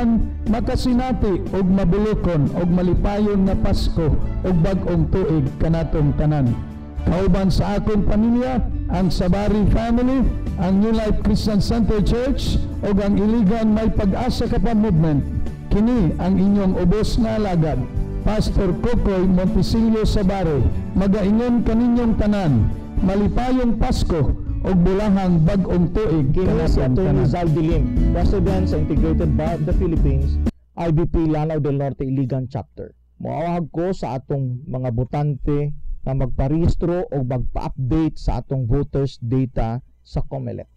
iligan makasinati og mabulokon og malipayon nga Pasko og bag-ong tuig kanatong tanan. Kauban sa akong pamilya, ang Sabari family, ang New Life Christian Center Church ug ang Iligan May Pag-asa ka pa movement. Kini ang inyong ubos nga alagad, Pastor Kokoy Montesilio Sabari, magaingon kaninyong tanan, malipayong Pasko og bulahang bag-ong tuig Kini si kanatong Atty. tanan. Zal Dilim, President sa Integrated Bar of the Philippines, IBP Lanao del Norte Iligan Chapter. Moawag ko sa atong mga botante na magparehistro o magpa-update sa atong voters data sa COMELEC.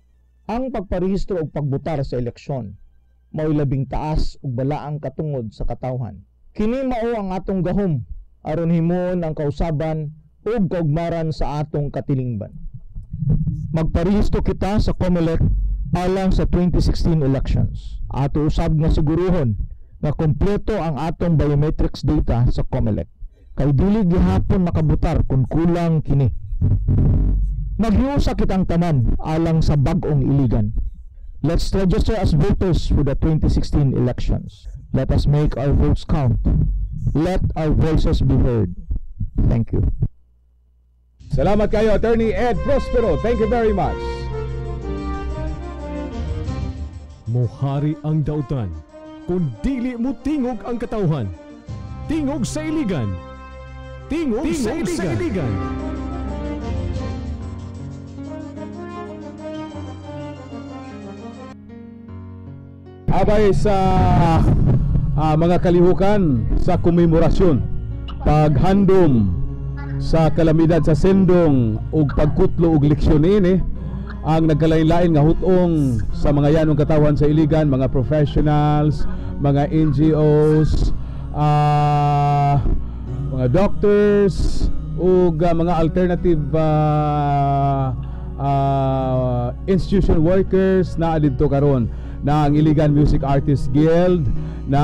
Ang pagparehistro o pagbotar sa eleksyon mao'y labing taas ug balaang katungod sa katawhan. Kini mao ang atong gahom aron himuon ang kausaban ug kaugmaran sa atong katilingban. Magparehistro kita sa COMELEC alang sa 2016 elections. Ato usab nga siguruhon na kompleto ang atong biometrics data sa COMELEC. Kay dili gihapon makabutar kung kulang kini. Maghiusa kitang tanan alang sa bag-ong iligan. Let's register as voters for the 2016 elections. Let us make our votes count. Let our voices be heard. Thank you. Salamat kayo, Attorney Ed Prospero. Thank you very much. Mohari ang dautan, kung dili mo tingog ang katawhan. Tingog sa iligan. Tingog sa iligan. Abay sa mga kalihukan sa komemorasyon, paghandom sa kalamidad sa sendong ug pagkutlo og leksyon ini ang nagkalain-lain nga hutong sa mga yanong katawan sa iligan, mga professionals, mga NGOs, mga doctors ug mga alternative institution workers na didto karon na ang Iligan Music Artists Guild, na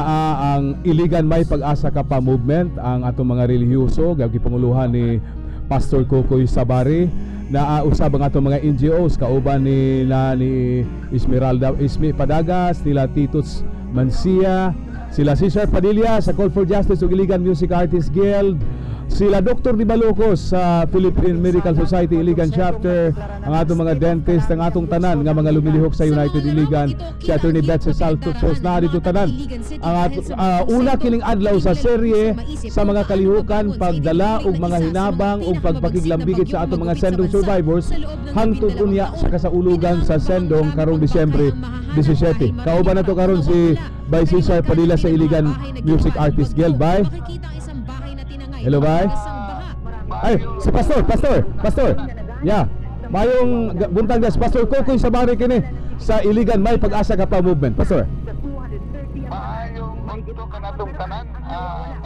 ang Iligan May Pag-asa ka pa movement, ang atong mga relihiyoso gipanguluhan ni Pastor Kokoy Sabari, na usab ang atong mga NGOs kauban ni Esmeralda Ismi Padagas, nila Titus Mancia, sila Cesar Padilla sa Call for Justice ug Iligan Music Artists Guild, sila Dr. Di Balocos sa Philippine Medical Society Iligan Chapter, ang atong mga dentist, ang atong tanan nga mga lumilihok sa United Iligan, si Attorney Betsy Saltos na dito tanan. Ang una kining adlaw sa serye sa mga kalihukan, pagdala og mga hinabang ug pagpakiglambigit sa atong mga sendong survivors hangtod unya sa kasaulugan sa sendong karong Disyembre 17. Kauban nato karon si Vice Cesar Padilla sa Iligan Music Artists Guild. Bye. Hello, bye. Ay, si Pastor. Yeah. Mayong buntag das Pastor Kokoy Sabari kini sa Iligan May Pag-asa ka pa movement. Pastor. Maayong mangguto ka natong tanan,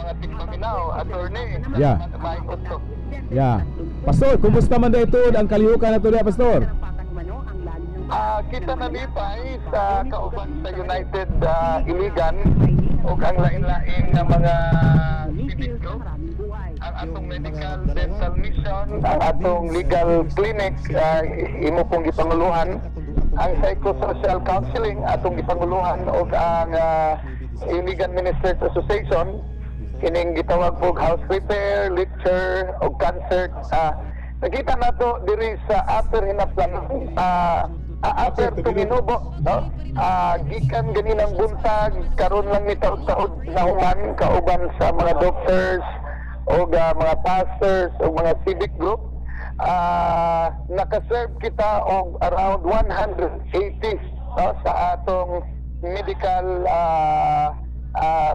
mga tigpaminaw, attorney. Yeah. Maayong utto. Yeah. Pastor, kumusta man da ito ang kalihukan nato diha, Pastor? Kita nalipay sa kauban sa United Iligan o ang lain-lain nga mga civic group, ang atong medical dental mission, ang atong legal clinic, imo pong gipanguluhan, ang psychosocial counseling atong gipanguluhan o ang Iligan Ministers Association, kining gitawag po house repair, lecture o concert. Nakita nato diri sa after hinaplan, after tuminubo, no? Gikan ganinang buntag, karon lang ni taud-taud nahuman kauban sa mga doctors o mga pastors o mga civic group. Nakaserve kita og around 180 no, sa atong medical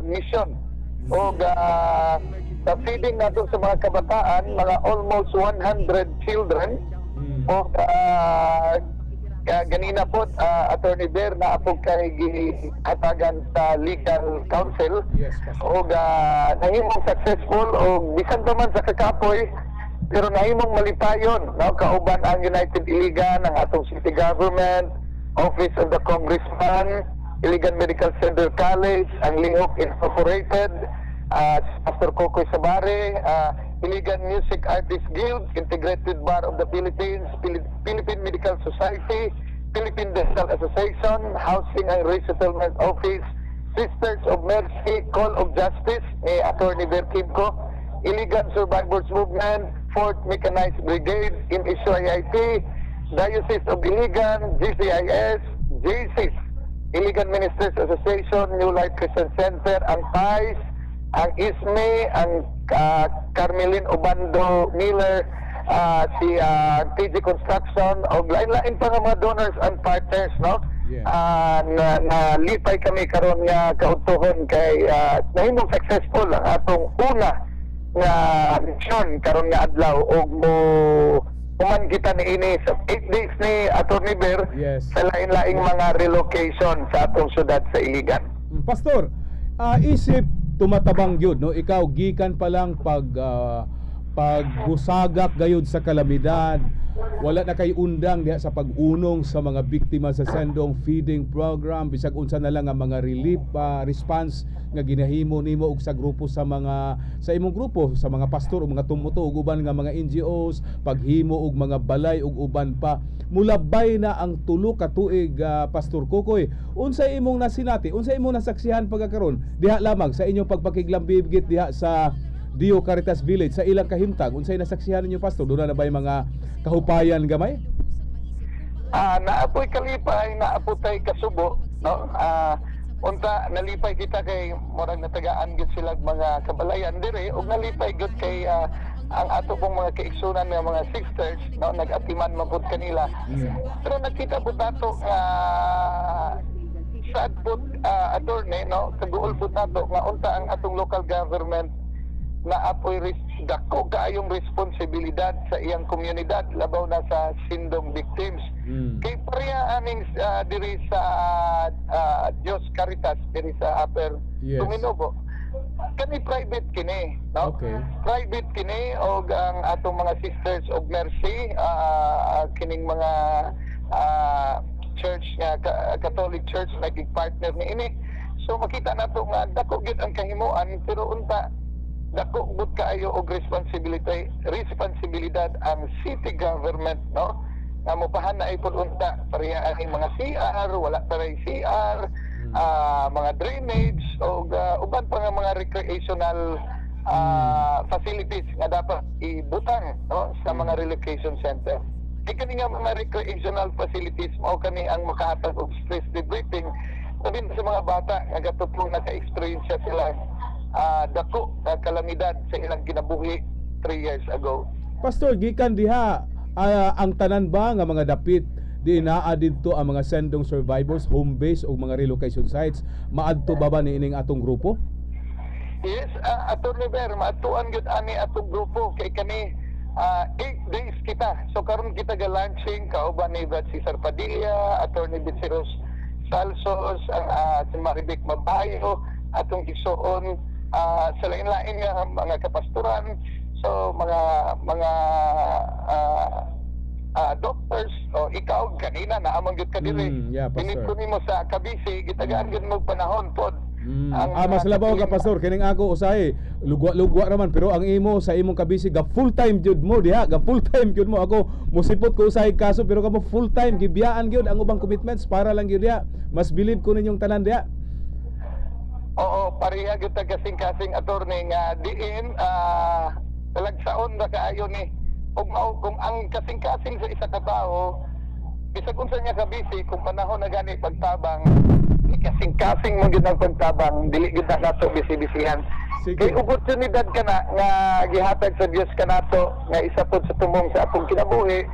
mission. O sa feeding nato sa mga kabataan, mga almost 100 children. O ganina po, Attorney Bear, na po kay gihatagan sa legal council. O nahimong successful o bisan pa man sa kakapoy, pero nahimong malipayon, no? Kauban ang United Iligan, ang atong city government, Office of the Congressman, Iligan Medical Center College, ang Lihok Incorporated, Pastor Kokoy Sabari, Iligan Music Artists Guild, Integrated Bar of the Philippines, Philippine Medical Society, Philippine Dental Association, Housing and Resettlement Office, Sisters of Mercy, Call of Justice ni Attorney Berkimco, Iligan Survivors Movement, 4th Mechanized Brigade, MSYIT, Diocese of Iligan, GCIS, JCIS, Iligan Ministers Association, New Life Christian Center, ang PICE, ang ISME, ang Carmelin Obando Miller, si TG Construction, o lain-lain pa nga mga donors and partners, no? Nalipay kami karon nga kautuhon kay nahimong successful ang atong una nga mission karon nga adlaw og mo human kita ni ini sa 8 days ni Attorney Ber sa lain-laing mga relocation sa atong syudad sa Iligan. Pastor, isip tumatabang gyud no, ikaw gikan pa lang pagbusagak gayud sa kalamidad, wala na kay undang diha sa pag-unong sa mga biktima sa sendong feeding program, bisag unsa na lang ang mga relief response nga ginahimo nimo og sa grupo sa imong grupo sa mga pastor o mga tumuto ug uban nga mga NGOs, paghimo og mga balay ug uban pa. Mulabay na ang tulo ka tuig, Pastor Kukoy. Unsay imong nasinati, unsay imong nasaksihan pagkakaron diha lamang sa inyong pagpakiglambigit diha sa Dio Caritas Village sa ilang kahimtang? Unsay nasaksihan ninyo, Pastor? Doon na ba yung mga kahupayan gamay? Naapoy kalipay, naapotay kasubo, no? Unta nalipay kita kay murag natagaan gid sila mga kabalayan dire ug nalipay gud kay ang ato pong mga kaigsunan nga mga sisters, no, nag-atiman man pud kanila. Pero nakita pud nato nga sad pud attorney, no, kaguol pud nato nga unta ang atong local government na apoy dako kaayong responsibilidad sa iyang komunidad labaw na sa sindong victims. Kay pareha aning diri sa Dios Caritas diri sa Upper Tuminobo. Kani private kini, no? Private kini og ang atong mga Sisters of Mercy, kining mga church nga Catholic Church naging partner ni ini. So makita nato nga dako gyud ang kahimuan, pero unta dako gud kaayo og responsibilidad ang city government, no, nga mopahan na ipon unta pareha ang mga CR, wala paray CR, mga drainage o uban pa nga mga recreational facilities nga dapat ibutang, no, sa mga relocation center. Kani nga mga recreational facilities mao kani ang makahatag og stress debriefing sabihin sa mga bata nga gatutong naka-experience sila dako kalamidad sa ilang kinabuhi 3 years ago. Pastor, gikan diha ang tanan ba nga mga dapit di naa didto ang mga sendong survivors, home base o mga relocation sites, maadto ba ni ining atong grupo? Yes, Attorney Ber, maadtuan gyud ani atong grupo kay kani 8 days kita. So karon kita ga-launching kauban ni Brad Cesar Padilla, Attorney Bitseros Salsos, ang si Maribek Mabayo, atong igsoon sa lain-lain nga mga kapastoran, so mga doctors, o ikaw kanina naamang gyud ka diri. Pinit ko nimo sa Kabisi, gitagaan gyud mo panahon pod. Mas labaw ka, Pastor, kining ako usahay lugwa naman, pero ang imo sa imong Kabisi ga full time jud mo diha, ga full time jud mo. Ako musipot ko usahay kaso pero kamo full time gibiyaan gyud ang ubang commitments para lang gyud diha. Mas believe ko ninyong tanan diha. Oo, pareha gyud ta kasing-kasing attorney nga diin talagsaon ra kaayo ni kung ang kasing-kasing sa isa ka tawo bisag unsa niya kabisi kung panahon na gani pagtabang kasing-kasing mo gyud ang pagtabang dili gyud nato bisi-bisihan. Kay oportunidad kana nga gihatag sa Dios kanato nga isa pod sa tumong sa atong kinabuhi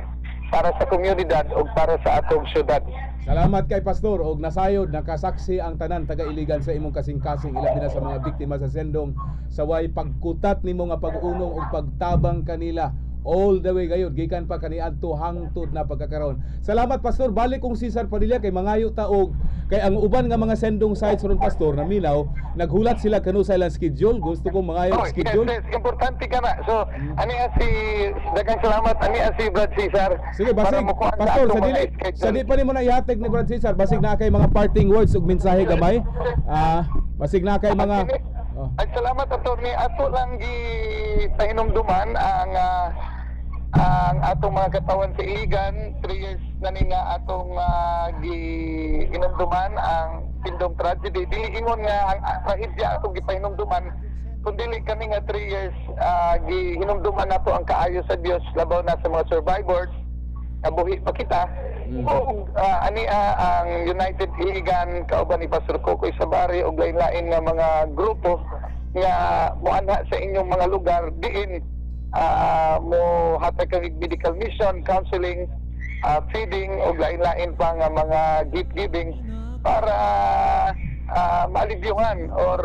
para sa komunidad o para sa atong syudad. Salamat kay Pastor, og nasayod nakasaksi ang tanan taga Iligan sa imong kasing-kasing ilabi na sa mga biktima sa sendong saway pagkutat nimo nga pag-unong og pagtabang kanila all the way gayud gikan pa kaniadto hangtod na pagkakaroon. Salamat, Pastor. Balik kong Cesar Padilla kay mangayo ta og kay ang uban nga mga sendong sites ron, Pastor, na minaw naghulat sila kanu sa ilang schedule. Gusto kong mangayo schedule. Yes, importante ka na. So ani si daghang salamat ani si Brad Cesar. Sige, basig Pastor, sa di pa nimo na ihatag ni Brad Cesar, basig na kay mga parting words ug mensahe gamay. Basig na kay mga Ay salamat, attorney. Ato lang gipahinumduman ang atong mga katawan sa Iligan. 3 years na ni nga atong giinumduman ang tindong tragedy. Dili ingon nga ang trahedya atong gipahinumduman, kung dili kami nga 3 years gihinumduman nato ang kaayo sa Dios labaw na sa mga survivors, nabuhi pa kita. O ang United Iligan kauban ni Pastor Kokoy Sabari og lain-lain nga mga grupo nga moanha sa inyong mga lugar diin mo hatag kang medical mission, counseling, feeding o lain-lain pa nga mga gift giving para maalibyuhan or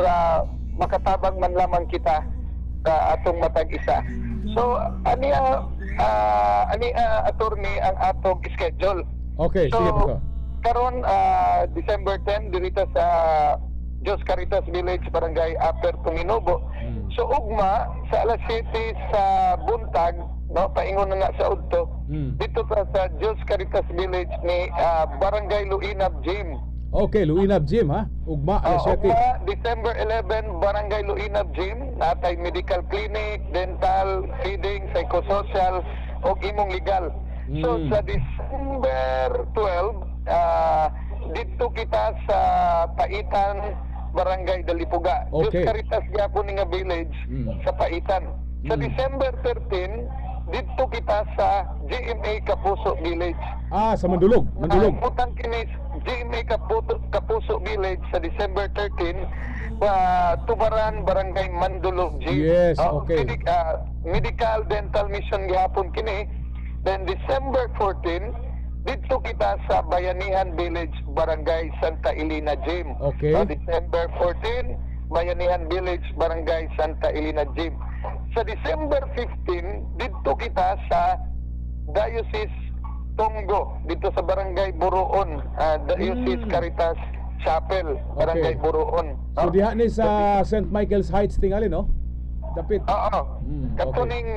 makatabang man lamang kita sa atong matag isa. So ani attorney ang atong schedule. Okay, So sige po. karon December 10 dito sa Diyos Caritas Village, Barangay Upper Tunginobo. So ugma sa alas 7 sa buntag, no, paingon na sa udto. Dito sa Diyos Caritas Village ni Barangay Luinab Gym. Okay, Luinab Gym ha. Ugma alas 7. Ugma December 11 Barangay Luinab Gym, natay medical clinic, dental, feeding, psychosocial og imong legal. So sa December 12 dito kita sa Paitan, Barangay Dalipuga. Okay. Diyos Caritas gyapon nga village sa Paitan. Sa December 13 dito kita sa GMA Kapuso Village. Sa Mandulog. Putang kinis GMA Kapuso Village sa December 13, Tubaran, Barangay Mandulog G. Yes, okay. Medical Dental Mission gyapon kini. Then December 14 dito kita sa Bayanihan Village, Barangay Santa Elena Gym. Okay. December 14 Bayanihan Village, Barangay Santa Elena Gym. Sa December 15 dito kita sa Diocese Tonggo, dito sa Barangay Buroon, Diocese Caritas Chapel, Barangay Buroon. So diha ni sa St. Michael's Heights tingali no? Dapit. Oo. Okay. Katuning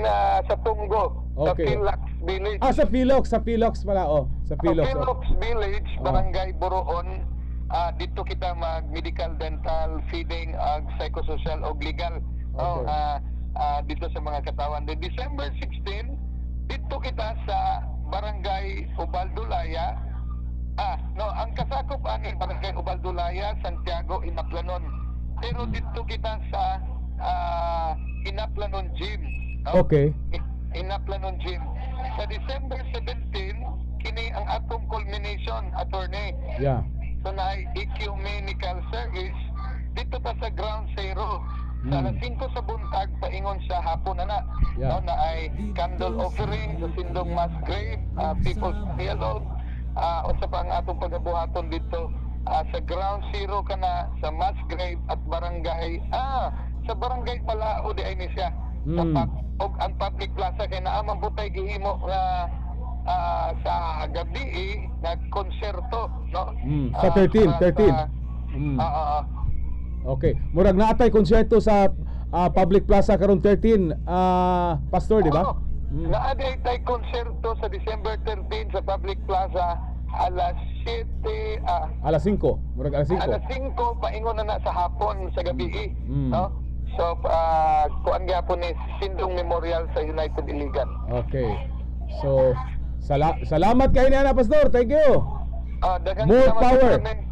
sa Tonggo, Okay. sa Philox Village. Sa Philox pala Sa Philox. Philox Village, Barangay Buroon. Dito kita mag-medical, dental, feeding, psychosocial o legal. Okay. Dito sa mga katawan. Then December 16, dito kita sa Barangay Ubaldulaya. Ang kasakop ani Barangay Ubaldulaya, Santiago, Inaplanon. Pero dito kita sa Inaplanon Gym. Okay. Inaplanon Gym. Sa December 17, kini ang atong culmination, attorney. Yeah. So na ecumenical service dito ta sa Ground Zero. Sa alas 5 sa buntag paingon sa hapon na. Yeah. Na ay candle offering sa Sindong Mass Grave, People's Dialogue, o sa pang atong pagabuhaton dito sa Ground Zero kana sa Mass Grave at Barangay sa Barangay Palao di ay ni siya. Og ang public plaza kay naa man butay gihimo sa gabi na konserto, no? Sa 13. Okay. Murag naatay konserto sa public plaza karon 13 pastor, di ba? Naaday tay konserto sa December 13 sa public plaza alas 7 Alas 5. Murag alas 5. alas 5 paingon na sa hapon sa gabi, no? So kuan gyapon ni Sindong Memorial sa United Iligan. Okay. So salamat kay niya pastor. Thank you.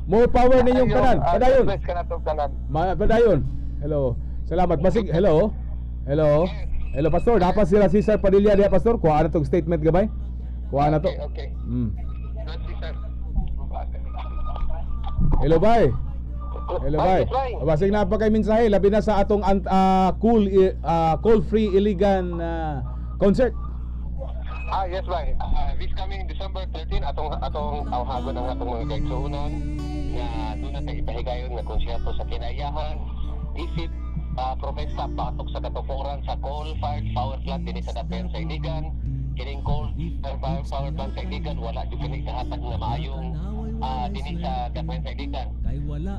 More power ninyong tanan. Padayon. Padayon. Hello. Salamat. Basig. Hello. Pastor. Dapat sila Cesar Padilla diha pastor. Kuha na tong statement gabay. Kuha na to. Okay. Hello bye. Basig na pa kay mensahe labi na sa atong coal free Iligan concert. Yes, bye. This coming December 13 atong awhagon ang atong mga kaigsuonon nga doon natin ipahigayon nga konsyerto sa kinayahan, isip, protesta patok sa katukuran sa coal-fired power plant din sa Dapen sa Iligan. Kining coal-fired power plant sa Iligan wala jud kini kahatag nga maayong din sa Dapen sa Iligan.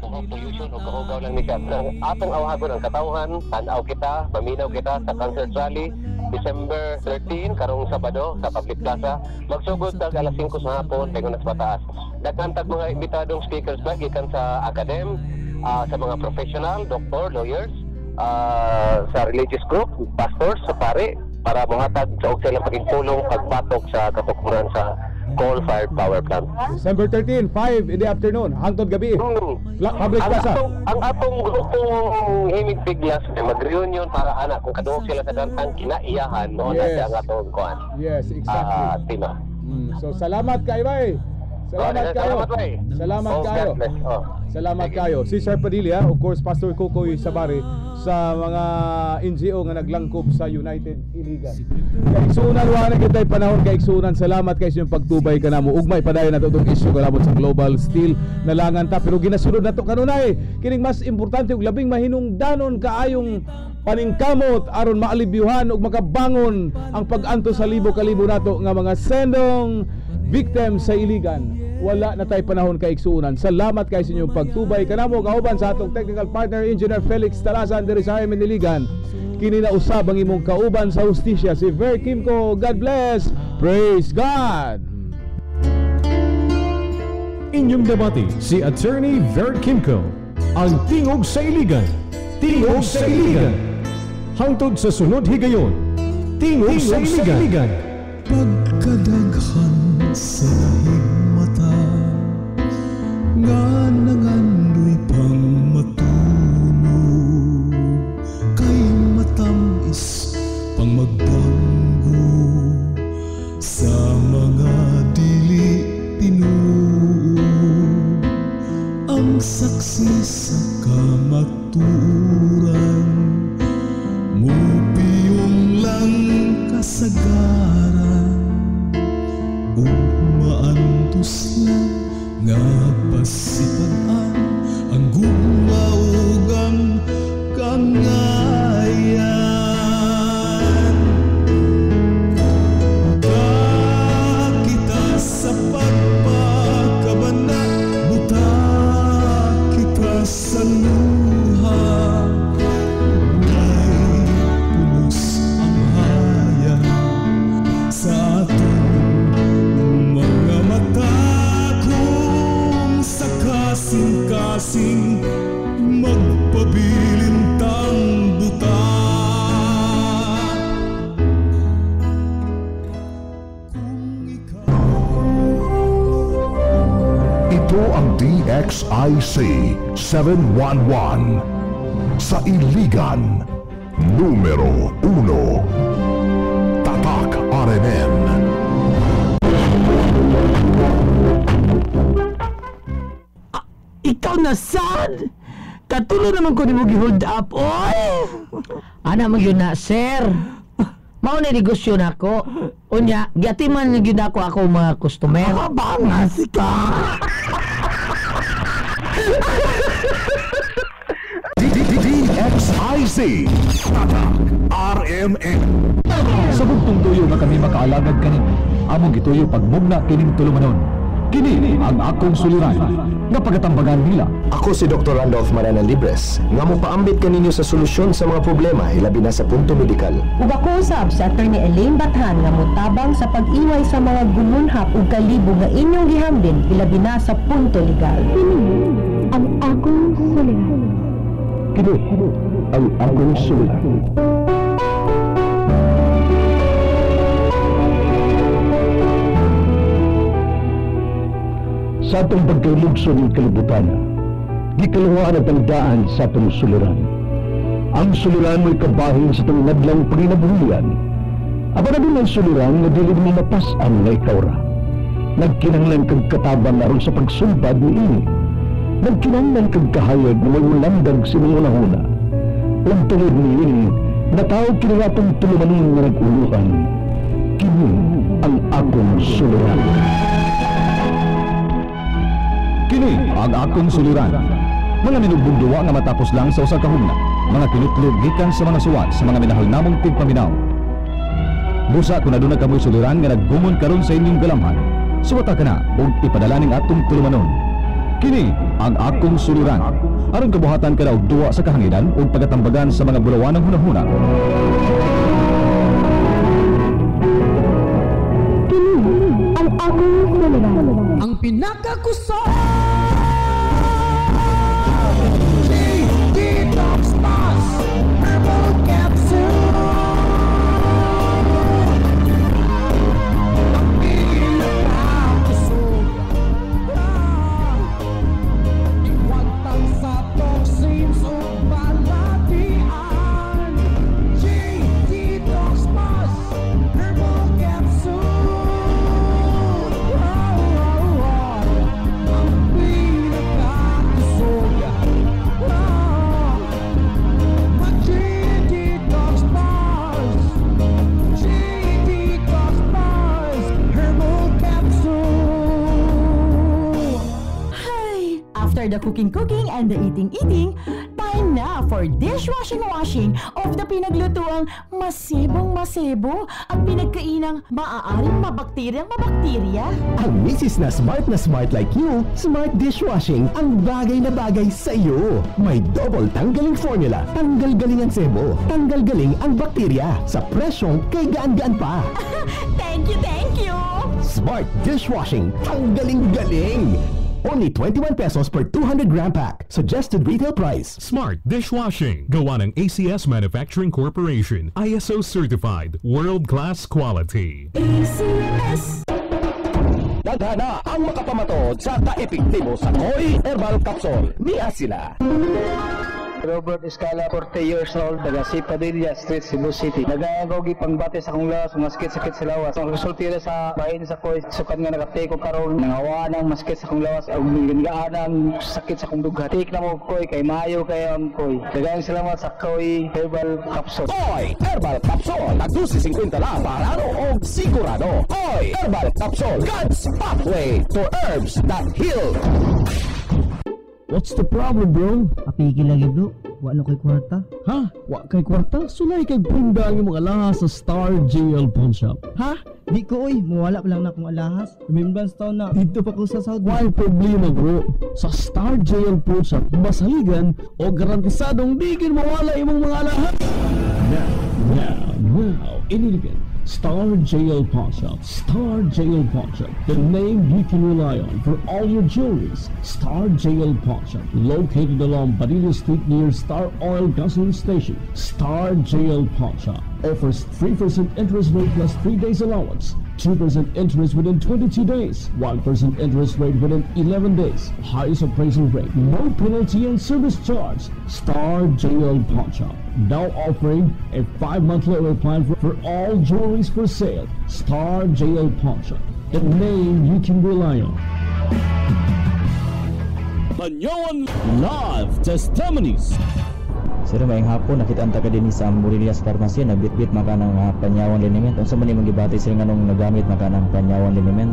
Kung pollution o kahugaw lang ni siya. Atong awhagon ang katawhan, tanaw kita, paminaw kita sa concert rally December 13 karong Sabado sa Public Plaza. Magsugod tag alas 5 sa hapon paingon sa pataas. Daghan tag mga imbitadong speakers ba gikan sa academ, sa mga professional, doctor, lawyers, sa religious group, pastors, sa pare para mohatag sa og silang pagpulong pagbatok sa katukuran sa coal-fired power plant. December 13, 5 in the afternoon, hangtod gabi. Public plaza. Ang atong grupong Himig Piglas mag-reunion para anak kung kaduhog sila sa dantang kinaiyahan noon Yes. na ang atong kuan. Yes, exactly. Tima. So salamat kayo, bay. Salamat kayo. Salamat, bay. Salamat Oh, kayo. God bless. Oh. Salamat kayo. Si Sir Padilla, of course, Pastor Kukoy Sabari sa mga NGO nga naglangkob sa United Iligan. Kaigsunan wa na kitay panahon kaigsunan. Salamat kay sa inyong pagtubay kanamo. Ugmay padayon nato tong issue kalabot sa global steel nalangan ta pero ginasunod nato kanunay. Kining mas importante ug labing mahinungdanon kaayong paningkamot aron maalibyuhan ug makabangon ang pag-anto sa libo-kalibo nato nga mga sendong victim sa Iligan. Wala na tay panahon kaigsuunan. Salamat kay sa inyong pagtubay kanamo kauban sa atong technical partner Engineer Felix Talasan diri sa Amen Iligan. Kini na usab ang imong kauban sa hustisya si Ver Kimco. God bless. Praise God. Inyong debate si Attorney Ver Kimco, ang tingog sa Iligan. Tingog sa Iligan. Hangtod sa sunod higayon. Tingog sa Iligan. Pagkadaghan sa higmata nga nangandoy pang matulog kay matamis pang magbanggo sa mga dili tinuod ang saksi sa kamaturan mupiyong lang kasagaran maantos lang nga pasipan ang gumaugang kangayan kita sa pagpakabana buta kita sa luha ay pulos ang haya sa ating mga mata kung sa kasing-kasing magpabilintang buta. Ito ang DXIC 711 sa Iligan, numero 1. Tatak RMN. Ikaw na sad! Katulo naman ko ni mo gi-hold up, oy! Ana mo yun na, sir. Mao na negosyo na ko. Unya, giatiman na yun ako mga customer. Bangas ka! DXIC Tatak RMN. Sa bugtong tuyo nga kami makaalagad kani, among gituyo pagmugna kining tulumanon. Kini ang akong suliran nga pagatambagan nila. Ako si Dr. Randolph Maranan Libres, nga mopaambit kaninyo sa solusyon sa mga problema ilabi na sa punto medikal. Ug ako usab si Attorney Elaine Bathan nga motabang sa pag-iway sa mga gulunhap ug kalibo nga inyong gihambin ilabi na sa punto legal. Ang akong suliran. Kini ang akong suliran. Sa atong pagkailugso ng kalibutan, gikalungaan at ang daan sa atong suliran. Ang suliran mo'y kabahin sa itong nadlang paginabuhian. Aba na din ang suliran na dili mo mapasan na ikaw ra. Nagkinanglan kag katabang aron sa pagsumpad ni ini. Nagkinanglan kag kahayag na may mulandag sinungunahuna. Ang tulad ni ini, natawag kiniwatong tulumanon nga nag-uluhan. Kini ang akong suliran. Kini ang akong suliran. Mga minugbunduwa nga matapos lang sa usang kahugna. Mga kinutlog gikan sa mga suwat sa mga minahal namong tigpaminaw. Busa kung aduna kamoy suliran nga naggumon karon sa inyong galamhan. Suwata ka na ug ipadala ning atong tulumanon. Kini ang akong suliran. Aron kabuhatan ka na og duwa sa kahanginan ug pagatambagan sa mga bulawanang hunahuna. Ang akong suliran. Ang pinakagusto Detox Plus Herbal Capsule. Ang pinaka After the cooking and the eating, time na for dishwashing of the pinaglutuang masebong-masebo at pinagkainang maaaring mabakterya. Ang misis na smart like you, Smart Dishwashing ang bagay na bagay sa iyo. May double tanggaling formula, tanggal galing ang sebo, tanggal galing ang bakterya, sa presyong kay gaan-gaan pa. Thank you! Smart Dishwashing, tanggaling galing! Only 21 pesos per 200 gram pack. Suggested retail price. Smart Dishwashing. Gawa ng ACS Manufacturing Corporation. ISO certified. World-class quality. ACS. Daghana ang makapamatod sa kaepektibo sa Koy Herbal Capsule. Niya sila. Robert Escala, 40 years old, taga si Padilla Street, Cebu City. Nagagaw pangbati sa akong lawas, maskit-sakit sa lawas. Ang resultira sa bahin sa Koy, sukat nga nagatake ko karon, nangawa ng maskit sa akong lawas, ang gingaan ng sakit sa akong dugha. Take na mo Koy, kay mayo kayo ang Koy. Dagang salamat sa Koy Herbal Capsule. Koy Herbal Capsule, nagdusi 50 lang, parano o sigurado. Koy Herbal Capsule, God's pathway to herbs that heal. What's the problem, bro? Apigil lagi, bro. Wala kay kwarta. Ha? Wa kay kwarta? Sulay kay bunda ang mga alahas sa Star JL Pawn Shop. Ha? Di ko, oy. Mawala pa lang na akong alahas. Remembrance taon na. Dito pa ko sa Saudi. Why problema, bro? Sa Star JL Pawn Shop, masaligan o garantisadong di kin mawala imong mga alahas. Now, iniligin. Star JL Pawn Shop. Star JL Pawn Shop. The name you can rely on for all your jewelries. Star JL Pawn Shop. Located along Badilla Street near Star Oil Gasoline Station. Star JL Pawn Shop offers 3% interest rate plus 3 days allowance. 2% interest within 22 days, 1% interest rate within 11 days, highest appraisal rate, no penalty and service charge. Star JL Pawn Shop, now offering a 5-month loan plan for all jewelries for sale. Star JL Pawn Shop, the name you can rely on. Banyawan Live Testimonies. Sir, maayong hapon, nakita ka din sa Murillas Pharmacy, nagbitbit maka ng panyawan liniment. Unsa man imong gibati sir nganong nagamit maka ng panyawan liniment?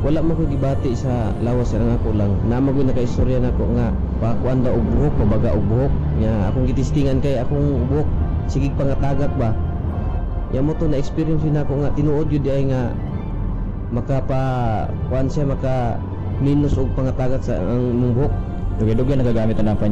Wala mo ko gibati sa lawas sir nga ko lang. Namo gyud nakaistorya nako nga pakuan da og buhok, pabaga og buhok. Nya akong gitistingan kay akong buhok sigig pangatagak ba. Nya mo to na experience nako nga tinuod jud ay nga makapa kuan siya maka minus og pangatagak sa ang buhok. Dugay-dugay nagagamit na ng